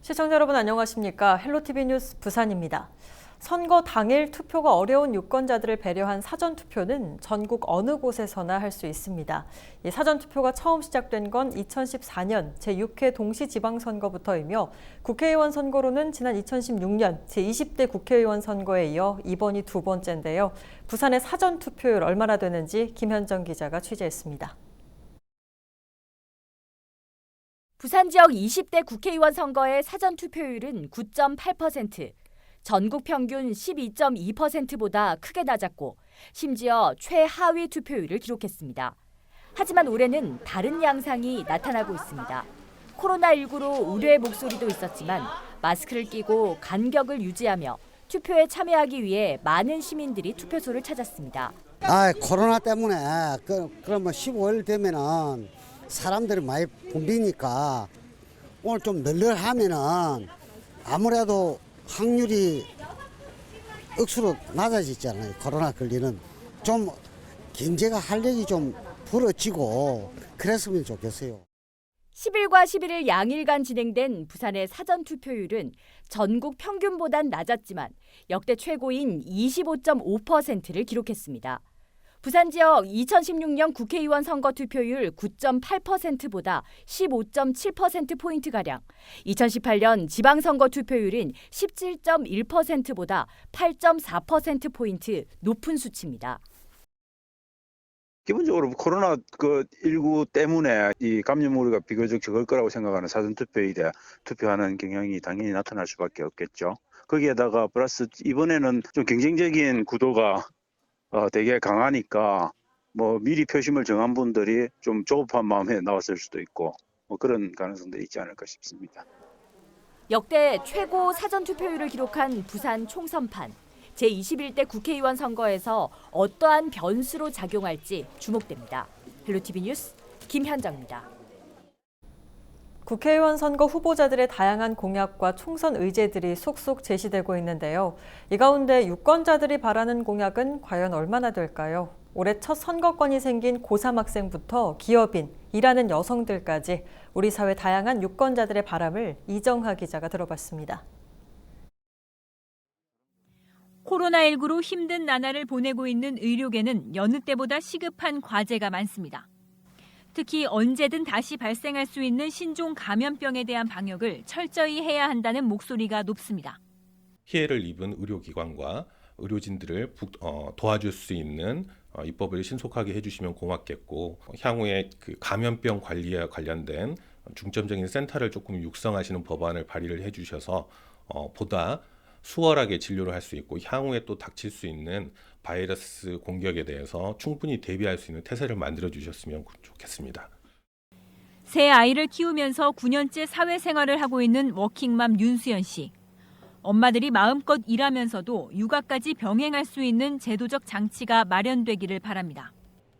시청자 여러분 안녕하십니까? 헬로티비 뉴스 부산입니다. 선거 당일 투표가 어려운 유권자들을 배려한 사전투표는 전국 어느 곳에서나 할 수 있습니다. 이 사전투표가 처음 시작된 건 2014년 제6회 동시지방선거부터이며 국회의원 선거로는 지난 2016년 제20대 국회의원 선거에 이어 이번이 두 번째인데요. 부산의 사전투표율 얼마나 되는지 김현정 기자가 취재했습니다. 부산 지역 20대 국회의원 선거의 사전투표율은 9.8%, 전국 평균 12.2%보다 크게 낮았고 심지어 최하위 투표율을 기록했습니다. 하지만 올해는 다른 양상이 나타나고 있습니다. 코로나19로 우려의 목소리도 있었지만 마스크를 끼고 간격을 유지하며 투표에 참여하기 위해 많은 시민들이 투표소를 찾았습니다. 코로나 때문에 그러면 15일 되면은 사람들이 많이 붐비니까 오늘 좀 널널하면은 아무래도 확률이 억수로 낮아졌잖아요. 코로나 걸리는 좀 경제가 활력이 좀 불어지고 그랬으면 좋겠어요. 10일과 11일 양일간 진행된 부산의 사전투표율은 전국 평균보단 낮았지만 역대 최고인 25.5%를 기록했습니다. 부산 지역 2016년 국회의원 선거 투표율 9.8%보다 15.7%포인트가량, 2018년 지방선거 투표율인 17.1%보다 8.4%포인트 높은 수치입니다. 기본적으로 코로나19 때문에 이 감염 우려가 비교적 적을 거라고 생각하는 사전투표에 대해 투표하는 경향이 당연히 나타날 수밖에 없겠죠. 거기에다가 플러스 이번에는 좀 경쟁적인 구도가 되게 강하니까 미리 표심을 정한 분들이 좀 조급한 마음에 나왔을 수도 있고 그런 가능성도 있지 않을까 싶습니다. 역대 최고 사전투표율을 기록한 부산 총선판. 제21대 국회의원 선거에서 어떠한 변수로 작용할지 주목됩니다. 헬로티비 뉴스 김현정입니다. 국회의원 선거 후보자들의 다양한 공약과 총선 의제들이 속속 제시되고 있는데요. 이 가운데 유권자들이 바라는 공약은 과연 얼마나 될까요? 올해 첫 선거권이 생긴 고3 학생부터 기업인, 일하는 여성들까지 우리 사회 다양한 유권자들의 바람을 이정하 기자가 들어봤습니다. 코로나19로 힘든 나날을 보내고 있는 의료계는 여느 때보다 시급한 과제가 많습니다. 특히 언제든 다시 발생할 수 있는 신종 감염병에 대한 방역을 철저히 해야 한다는 목소리가 높습니다. 피해를 입은 의료기관과 의료진들을 도와줄 수 있는 입법을 신속하게 해주시면 고맙겠고, 향후에 그 감염병 관리와 관련된 중점적인 센터를 조금 육성하시는 법안을 발의를 해주셔서 보다 수월하게 진료를 할 수 있고 향후에 또 닥칠 수 있는 바이러스 공격에 대해서 충분히 대비할 수 있는 태세를 만들어 주셨으면 좋겠습니다. 새 아이를 키우면서 9년째 사회생활을 하고 있는 워킹맘 윤수연 씨. 엄마들이 마음껏 일하면서도 육아까지 병행할 수 있는 제도적 장치가 마련되기를 바랍니다.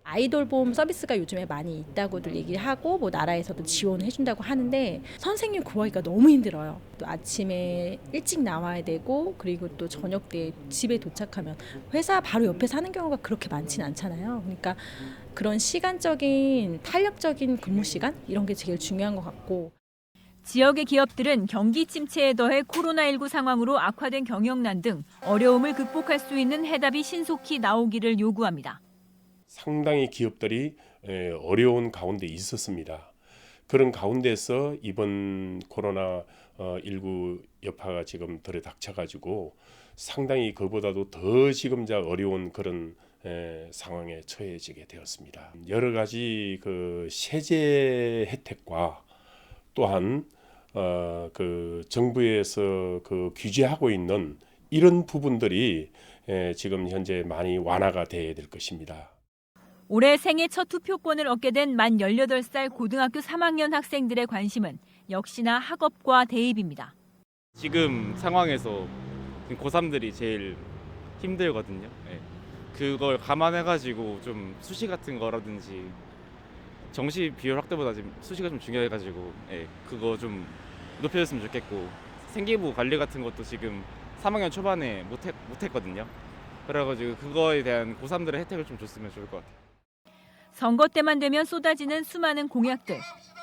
아이돌봄 서비스가 요즘에 많이 있다고들 얘기를 하고 나라에서도 지원을 해준다고 하는데 선생님 구하기가 너무 힘들어요. 또 아침에 일찍 나와야 되고 그리고 또 저녁 때 집에 도착하면 회사 바로 옆에 사는 경우가 그렇게 많지는 않잖아요. 그러니까 그런 시간적인 탄력적인 근무 시간 이런 게 제일 중요한 것 같고. 지역의 기업들은 경기 침체에 더해 코로나19 상황으로 악화된 경영난 등 어려움을 극복할 수 있는 해답이 신속히 나오기를 요구합니다. 상당히 기업들이 어려운 가운데 있었습니다. 그런 가운데서 이번 코로나19 여파가 지금 들이닥쳐가지고 상당히 그보다도 더 지금 어려운 그런 상황에 처해지게 되었습니다. 여러 가지 그 세제 혜택과 또한 그 정부에서 그 규제하고 있는 이런 부분들이 지금 현재 많이 완화가 돼야 될 것입니다. 올해 생애 첫 투표권을 얻게 된 만 18살 고등학교 3학년 학생들의 관심은 역시나 학업과 대입입니다. 지금 상황에서 고3들이 제일 힘들거든요. 그걸 감안해가지고 좀 수시 같은 거라든지 정시 비율 확대보다 지금 수시가 좀 중요해가지고 그거 좀 높여줬으면 좋겠고, 생기부 관리 같은 것도 지금 3학년 초반에 못했거든요. 그래가지고 그거에 대한 고3들의 혜택을 좀 줬으면 좋을 것 같아요. 선거 때만 되면 쏟아지는 수많은 공약들.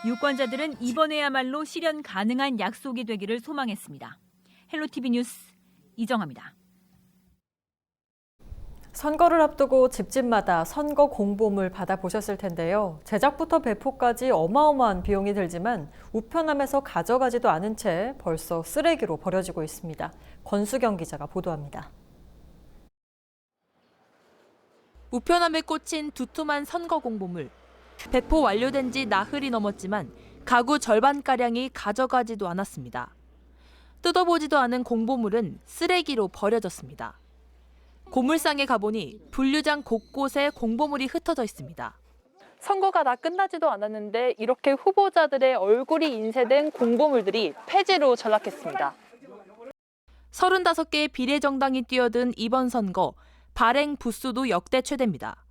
유권자들은 이번에야말로 실현 가능한 약속이 되기를 소망했습니다. 헬로티비 뉴스 이정아입니다. 선거를 앞두고 집집마다 선거 공보물 받아보셨을 텐데요. 제작부터 배포까지 어마어마한 비용이 들지만 우편함에서 가져가지도 않은 채 벌써 쓰레기로 버려지고 있습니다. 권수경 기자가 보도합니다. 우편함에 꽂힌 두툼한 선거 공보물. 배포 완료된 지 나흘이 넘었지만 가구 절반가량이 가져가지도 않았습니다. 뜯어보지도 않은 공보물은 쓰레기로 버려졌습니다. 고물상에 가보니 분류장 곳곳에 공보물이 흩어져 있습니다. 선거가 다 끝나지도 않았는데 이렇게 후보자들의 얼굴이 인쇄된 공보물들이 폐지로 전락했습니다. 35개의 비례정당이 뛰어든 이번 선거, 발행 부수도 역대 최대입니다.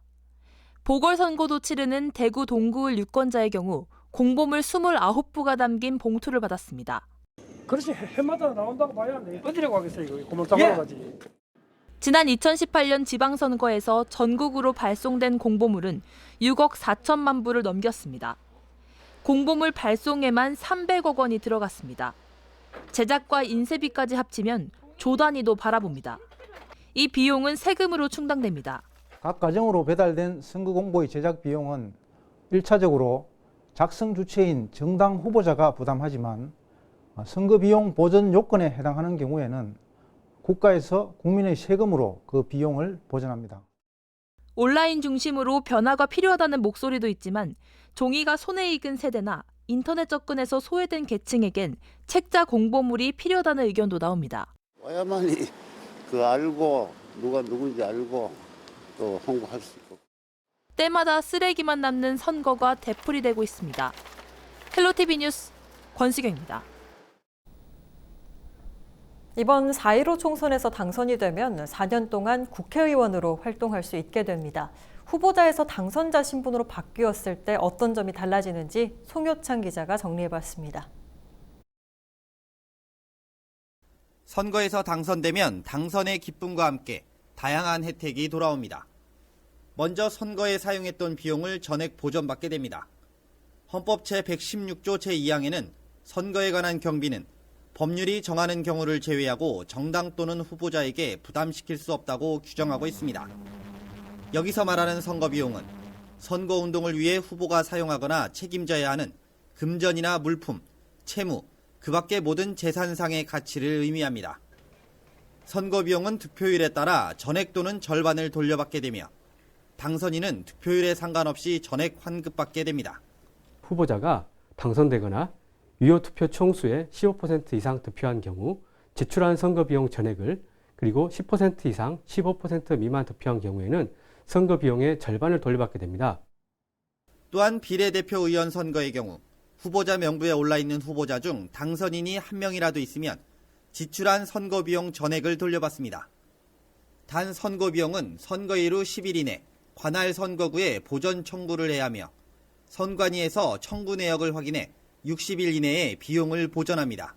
보궐선거도 치르는 대구 동구을 유권자의 경우 공보물 29부가 담긴 봉투를 받았습니다. 그렇지, 해마다 나온다고 봐야 돼. 어디라고 하겠어요, 이거 고물상으로 가지. 지난 2018년 지방선거에서 전국으로 발송된 공보물은 6억 4천만 부를 넘겼습니다. 공보물 발송에만 300억 원이 들어갔습니다. 제작과 인쇄비까지 합치면 조 단위도 바라봅니다. 이 비용은 세금으로 충당됩니다. 각 가정으로 배달된 선거 공보의 제작 비용은 1차적으로 작성 주체인 정당 후보자가 부담하지만 선거 비용 보전 요건에 해당하는 경우에는 국가에서 국민의 세금으로 그 비용을 보전합니다. 온라인 중심으로 변화가 필요하다는 목소리도 있지만 종이가 손에 익은 세대나 인터넷 접근에서 소외된 계층에겐 책자 공보물이 필요하다는 의견도 나옵니다. 와야만이 알고 누가 누군지 알고 또 홍보할 수 있고. 때마다 쓰레기만 남는 선거가 되풀이되고 있습니다. 헬로티비 뉴스 권수경입니다. 이번 4.15 총선에서 당선이 되면 4년 동안 국회의원으로 활동할 수 있게 됩니다. 후보자에서 당선자 신분으로 바뀌었을 때 어떤 점이 달라지는지 송효창 기자가 정리해봤습니다. 선거에서 당선되면 당선의 기쁨과 함께 다양한 혜택이 돌아옵니다. 먼저 선거에 사용했던 비용을 전액 보전받게 됩니다. 헌법 제116조 제2항에는 선거에 관한 경비는 법률이 정하는 경우를 제외하고 정당 또는 후보자에게 부담시킬 수 없다고 규정하고 있습니다. 여기서 말하는 선거 비용은 선거운동을 위해 후보가 사용하거나 책임져야 하는 금전이나 물품, 채무, 그 밖의 모든 재산상의 가치를 의미합니다. 선거 비용은 득표율에 따라 전액 또는 절반을 돌려받게 되며 당선인은 득표율에 상관없이 전액 환급받게 됩니다. 후보자가 당선되거나 유효 투표 총수의 15% 이상 득표한 경우 지출한 선거 비용 전액을, 그리고 10% 이상 15% 미만 득표한 경우에는 선거 비용의 절반을 돌려받게 됩니다. 또한 비례대표 의원 선거의 경우 후보자 명부에 올라있는 후보자 중 당선인이 한 명이라도 있으면 지출한 선거 비용 전액을 돌려받습니다. 단 선거 비용은 선거일 후 10일 이내 관할 선거구에 보전 청구를 해야 하며 선관위에서 청구 내역을 확인해 60일 이내에 비용을 보전합니다.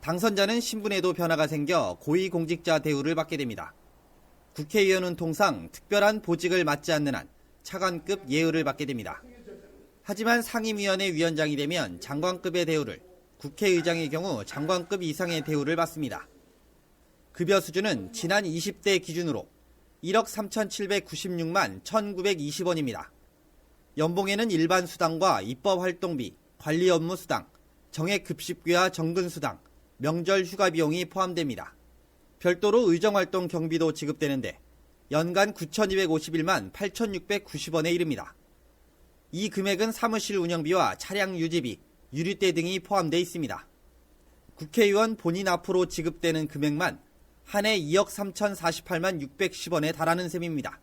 당선자는 신분에도 변화가 생겨 고위공직자 대우를 받게 됩니다. 국회의원은 통상 특별한 보직을 맡지 않는 한 차관급 예우를 받게 됩니다. 하지만 상임위원회 위원장이 되면 장관급의 대우를, 국회의장의 경우 장관급 이상의 대우를 받습니다. 급여 수준은 지난 20대 기준으로 1억 3,796만 1,920원입니다. 연봉에는 일반 수당과 입법활동비, 관리 업무 수당, 정액급식비와 정근수당, 명절 휴가 비용이 포함됩니다. 별도로 의정활동 경비도 지급되는데 연간 9,251만 8,690원에 이릅니다. 이 금액은 사무실 운영비와 차량 유지비, 유류세 등이 포함되어 있습니다. 국회의원 본인 앞으로 지급되는 금액만 한 해 2억 3,048만 610원에 달하는 셈입니다.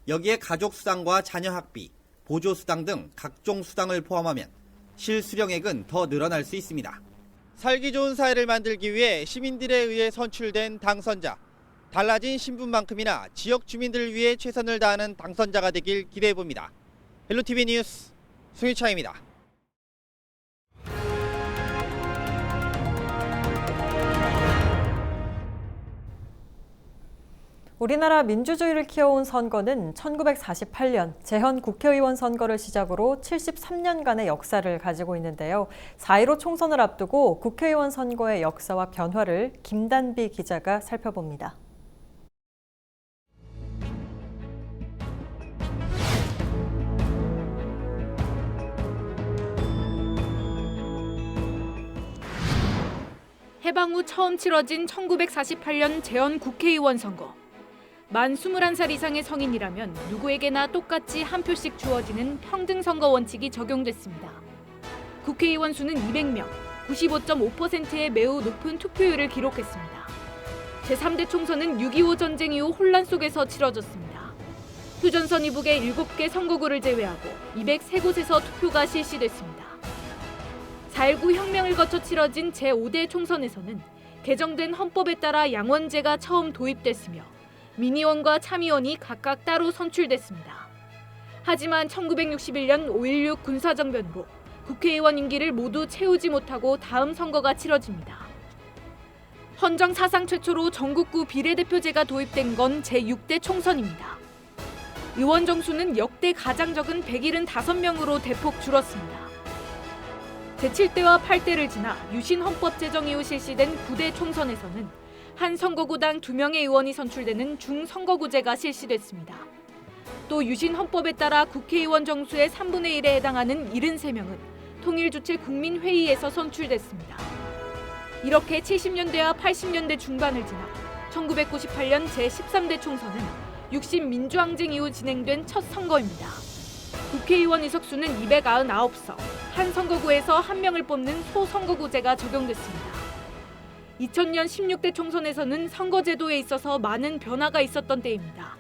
여기에 가족수당과 자녀학비, 보조수당 등 각종 수당을 포함하면 실수령액은 더 늘어날 수 있습니다. 살기 좋은 사회를 만들기 위해 시민들에 의해 선출된 당선자, 달라진 신분만큼이나 지역 주민들을 위해 최선을 다하는 당선자가 되길 기대해봅니다. 헬로티비 뉴스 송유창입니다. 우리 우리나라 민주주의를 키워온 선거는 1948년 재헌 국회의원 선거를 시작으로 73년간의 역사를 가지고 있는데요. 4.15 총선을 앞두고 국회의원 선거의 역사와 변화를 김단비 기자가 살펴봅니다. 해방 후 처음 치러진 1948년 재헌 국회의원 선거. 만 21살 이상의 성인이라면 누구에게나 똑같이 한 표씩 주어지는 평등선거 원칙이 적용됐습니다. 국회의원 수는 200명, 95.5%의 매우 높은 투표율을 기록했습니다. 제3대 총선은 6.25 전쟁 이후 혼란 속에서 치러졌습니다. 휴전선 이북의 7개 선거구를 제외하고 203곳에서 투표가 실시됐습니다. 4.19 혁명을 거쳐 치러진 제5대 총선에서는 개정된 헌법에 따라 양원제가 처음 도입됐으며 민의원과 참의원이 각각 따로 선출됐습니다. 하지만 1961년 5.16 군사정변으로 국회의원 임기를 모두 채우지 못하고 다음 선거가 치러집니다. 헌정 사상 최초로 전국구 비례대표제가 도입된 건 제6대 총선입니다. 의원 정수는 역대 가장 적은 175명으로 대폭 줄었습니다. 제7대와 8대를 지나 유신 헌법 제정 이후 실시된 9대 총선에서는 한 선거구당 2명의 의원이 선출되는 중선거구제가 실시됐습니다. 또 유신 헌법에 따라 국회의원 정수의 3분의 1에 해당하는 73명은 통일주체 국민회의에서 선출됐습니다. 이렇게 70년대와 80년대 중반을 지나 1998년 제13대 총선은 60 민주항쟁 이후 진행된 첫 선거입니다. 국회의원 의석수는 299석, 한 선거구에서 한 명을 뽑는 소선거구제가 적용됐습니다. 2000년 16대 총선에서는 선거제도에 있어서 많은 변화가 있었던 때입니다.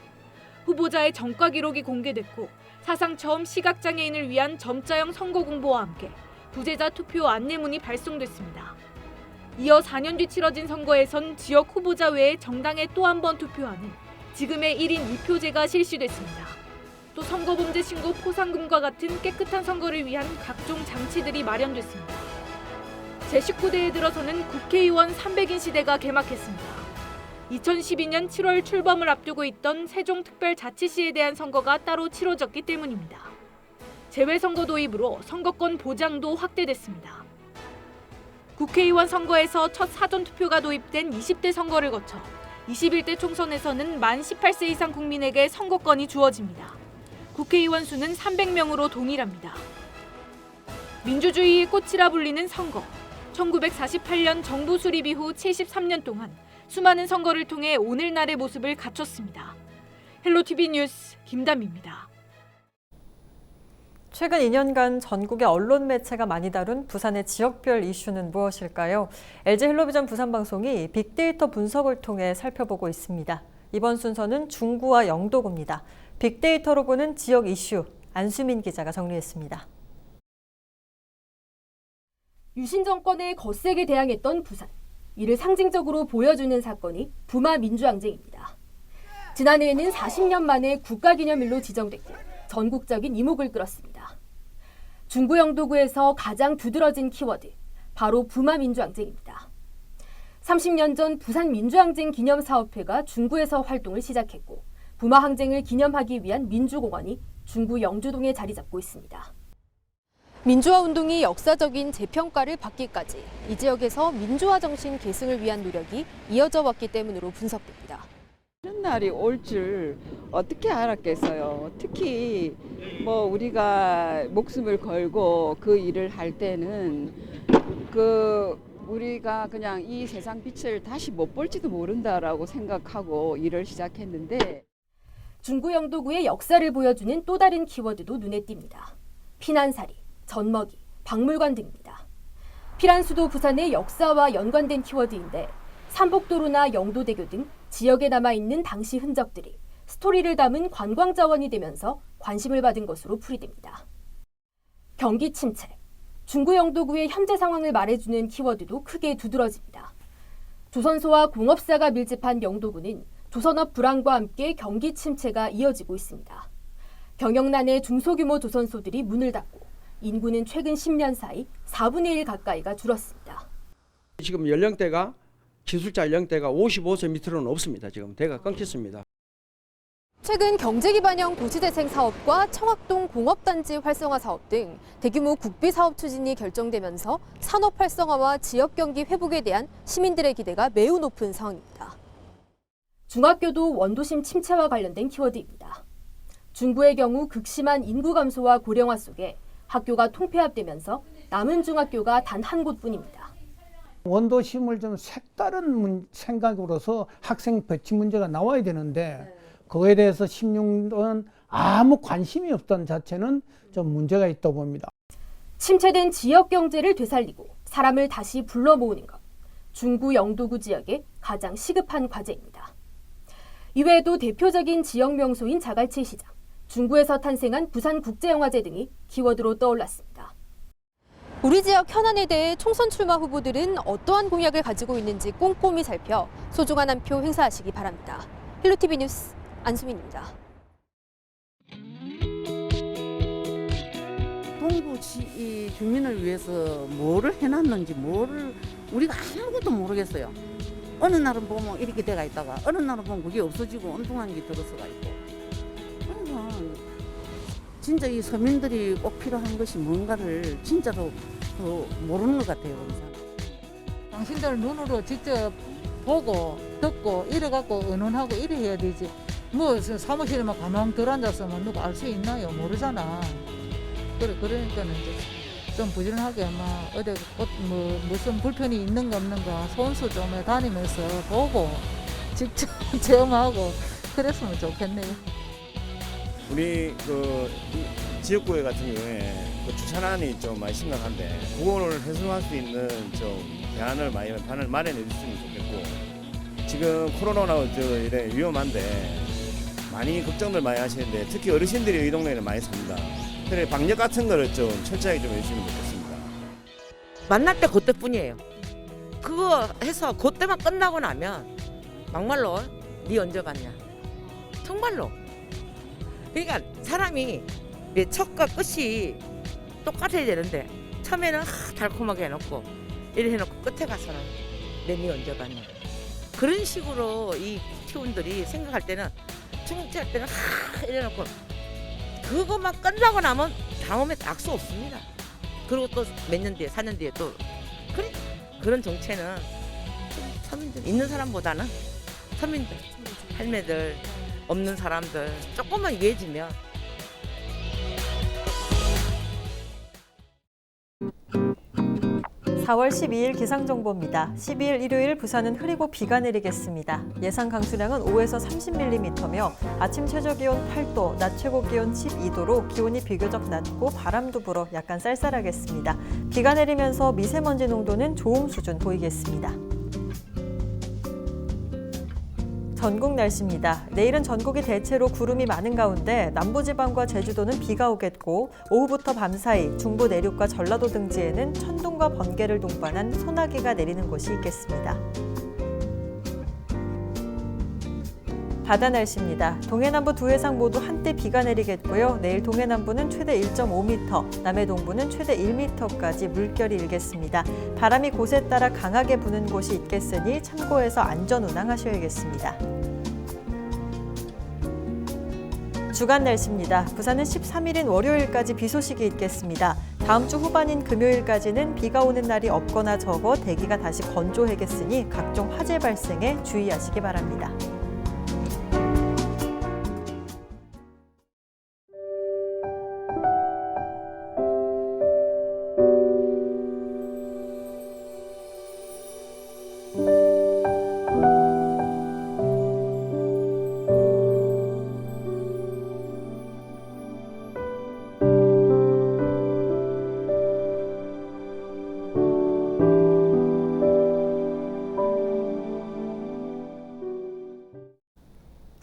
후보자의 전과 기록이 공개됐고 사상 처음 시각장애인을 위한 점자형 선거 공보와 함께 부재자 투표 안내문이 발송됐습니다. 이어 4년 뒤 치러진 선거에선 지역 후보자 외에 정당에 또 한 번 투표하는 지금의 1인 2표제가 실시됐습니다. 또 선거범죄 신고 포상금과 같은 깨끗한 선거를 위한 각종 장치들이 마련됐습니다. 제19대에 들어서는 국회의원 300인 시대가 개막했습니다. 2012년 7월 출범을 앞두고 있던 세종특별자치시에 대한 선거가 따로 치러졌기 때문입니다. 재외선거 도입으로 선거권 보장도 확대됐습니다. 국회의원 선거에서 첫 사전투표가 도입된 20대 선거를 거쳐 21대 총선에서는 만 18세 이상 국민에게 선거권이 주어집니다. 국회의원 수는 300명으로 동일합니다. 민주주의의 꽃이라 불리는 선거. 1948년 정부 수립 이후 73년 동안 수많은 선거를 통해 오늘날의 모습을 갖췄습니다. 헬로티비 뉴스 김담입니다. 최근 2년간 전국의 언론 매체가 많이 다룬 부산의 지역별 이슈는 무엇일까요? LG 헬로비전 부산방송이 빅데이터 분석을 통해 살펴보고 있습니다. 이번 순서는 중구와 영도구입니다. 빅데이터로 보는 지역 이슈, 안수민 기자가 정리했습니다. 유신 정권에 거세게 대항했던 부산. 이를 상징적으로 보여주는 사건이 부마 민주항쟁입니다. 지난해에는 40년 만에 국가기념일로 지정됐고 전국적인 이목을 끌었습니다. 중구 영도구에서 가장 두드러진 키워드, 바로 부마 민주항쟁입니다. 30년 전 부산 민주항쟁 기념사업회가 중구에서 활동을 시작했고 부마 항쟁을 기념하기 위한 민주공원이 중구 영주동에 자리 잡고 있습니다. 민주화 운동이 역사적인 재평가를 받기까지 이 지역에서 민주화 정신 계승을 위한 노력이 이어져 왔기 때문으로 분석됩니다. 이런 날이 올 줄 어떻게 알았겠어요. 특히 우리가 목숨을 걸고 그 일을 할 때는 우리가 그냥 이 세상 빛을 다시 못 볼지도 모른다라고 생각하고 일을 시작했는데 중구 영도구의 역사를 보여주는 또 다른 키워드도 눈에 띕니다. 피난사리, 젖먹이, 박물관 등입니다. 피란수도 부산의 역사와 연관된 키워드인데 삼복도로나 영도대교 등 지역에 남아있는 당시 흔적들이 스토리를 담은 관광자원이 되면서 관심을 받은 것으로 풀이됩니다. 경기 침체, 중구 영도구의 현재 상황을 말해주는 키워드도 크게 두드러집니다. 조선소와 공업사가 밀집한 영도구는 조선업 불황과 함께 경기 침체가 이어지고 있습니다. 경영난에 중소규모 조선소들이 문을 닫고 인구는 최근 10년 사이 4분의 1 가까이가 줄었습니다. 지금 연령대가 기술자 연령대가 55세 밑으로는 없습니다. 지금 대가 끊겼습니다. 최근 경제기반형 도시재생 사업과 청학동 공업단지 활성화 사업 등 대규모 국비 사업 추진이 결정되면서 산업 활성화와 지역 경기 회복에 대한 시민들의 기대가 매우 높은 상황입니다. 중학교도 원도심 침체와 관련된 키워드입니다. 중구의 경우 극심한 인구 감소와 고령화 속에 학교가 통폐합되면서 남은 중학교가 단 한 곳뿐입니다. 원도심을 좀 색다른 생각으로서 학생 배치 문제가 나와야 되는데 그거에 대해서 16년 아무 관심이 없던 자체는 좀 문제가 있다고 봅니다. 침체된 지역 경제를 되살리고 사람을 다시 불러 모으는 것, 중구 영도구 지역의 가장 시급한 과제입니다. 이외에도 대표적인 지역 명소인 자갈치 시장, 중구에서 탄생한 부산국제영화제 등이 키워드로 떠올랐습니다. 우리 지역 현안에 대해 총선 출마 후보들은 어떠한 공약을 가지고 있는지 꼼꼼히 살펴 소중한 한 표 행사하시기 바랍니다. 헬로티비 뉴스 안수민입니다. 동구 주민을 위해서 뭐를 해놨는지 우리가 아무것도 모르겠어요. 어느 날은 보면 이렇게 돼가 있다가 어느 날은 보면 그게 없어지고 엉뚱한 게 들어서가 있고. 그러니까 진짜 이 서민들이 꼭 필요한 것이 뭔가를 진짜로 모르는 것 같아요. 당신들 눈으로 직접 보고 듣고 이래갖고 의논하고 이래 해야 되지. 뭐 사무실에만 가만 들어앉았으면 누가 알 수 있나요? 모르잖아. 그러니까는 이제 좀 부지런하게 어디 무슨 불편이 있는가 없는가 손수 좀 다니면서 보고 직접 체험하고 그랬으면 좋겠네요. 우리 지역구에 같은 경우에 주차난이 좀 많이 심각한데 그거를 해소할 수 있는 좀 대안을 마련해 줬으면 좋겠고, 지금 코로나로 이래 위험한데 많이 걱정들 많이 하시는데 특히 어르신들이 이 동네에는 많이 삽니다. 그래 방역 같은 거를 좀 철저하게 좀 해주시면 좋겠습니다. 만날 때 그때뿐이에요. 그거 해서 그때만 끝나고 나면 막말로 네 언제 갔냐. 정말로. 그러니까 사람이 첫과 끝이 똑같아야 되는데 처음에는 달콤하게 해놓고 이래 해놓고 끝에 가서는 네 언제 갔냐. 그런 식으로 이 키운들이 생각할 때는 정치할 때는 이래놓고 그것만 끝나고 나면 다음에 악수 없습니다. 그리고 또 몇 년 뒤에 4년 뒤에 또 그런 정체는 서민들 있는 사람보다는 서민들, 할매들, 없는 사람들 조금만 이해해주면. (4월 12일) 기상정보입니다. 12일 일요일 부산은 흐리고 비가 내리겠습니다. 예상 강수량은 5에서 30mm며 아침 최저기온 8도, 낮 최고기온 12도로 기온이 비교적 낮고 바람도 불어 약간 쌀쌀하겠습니다. 비가 내리면서 미세먼지 농도는 좋음 수준 보이겠습니다. 전국 날씨입니다. 내일은 전국이 대체로 구름이 많은 가운데 남부지방과 제주도는 비가 오겠고, 오후부터 밤사이 중부 내륙과 전라도 등지에는 천둥과 번개를 동반한 소나기가 내리는 곳이 있겠습니다. 바다 날씨입니다. 동해남부 두 해상 모두 한때 비가 내리겠고요. 내일 동해남부는 최대 1.5m, 남해 동부는 최대 1m까지 물결이 일겠습니다. 바람이 곳에 따라 강하게 부는 곳이 있겠으니 참고해서 안전 운항하셔야겠습니다. 주간 날씨입니다. 부산은 13일인 월요일까지 비 소식이 있겠습니다. 다음 주 후반인 금요일까지는 비가 오는 날이 없거나 적어 대기가 다시 건조해겠으니 각종 화재 발생에 주의하시기 바랍니다.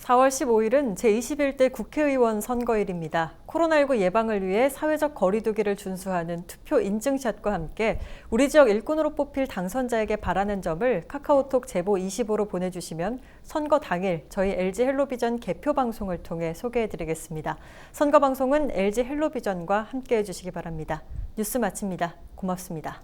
(4월 15일은 제21대 국회의원 선거일입니다. 코로나19 예방을 위해 사회적 거리 두기를 준수하는 투표 인증샷과 함께 우리 지역 일꾼으로 뽑힐 당선자에게 바라는 점을 카카오톡 제보 25로 보내주시면 선거 당일 저희 LG 헬로비전 개표 방송을 통해 소개해드리겠습니다. 선거 방송은 LG 헬로비전과 함께해 주시기 바랍니다. 뉴스 마칩니다. 고맙습니다.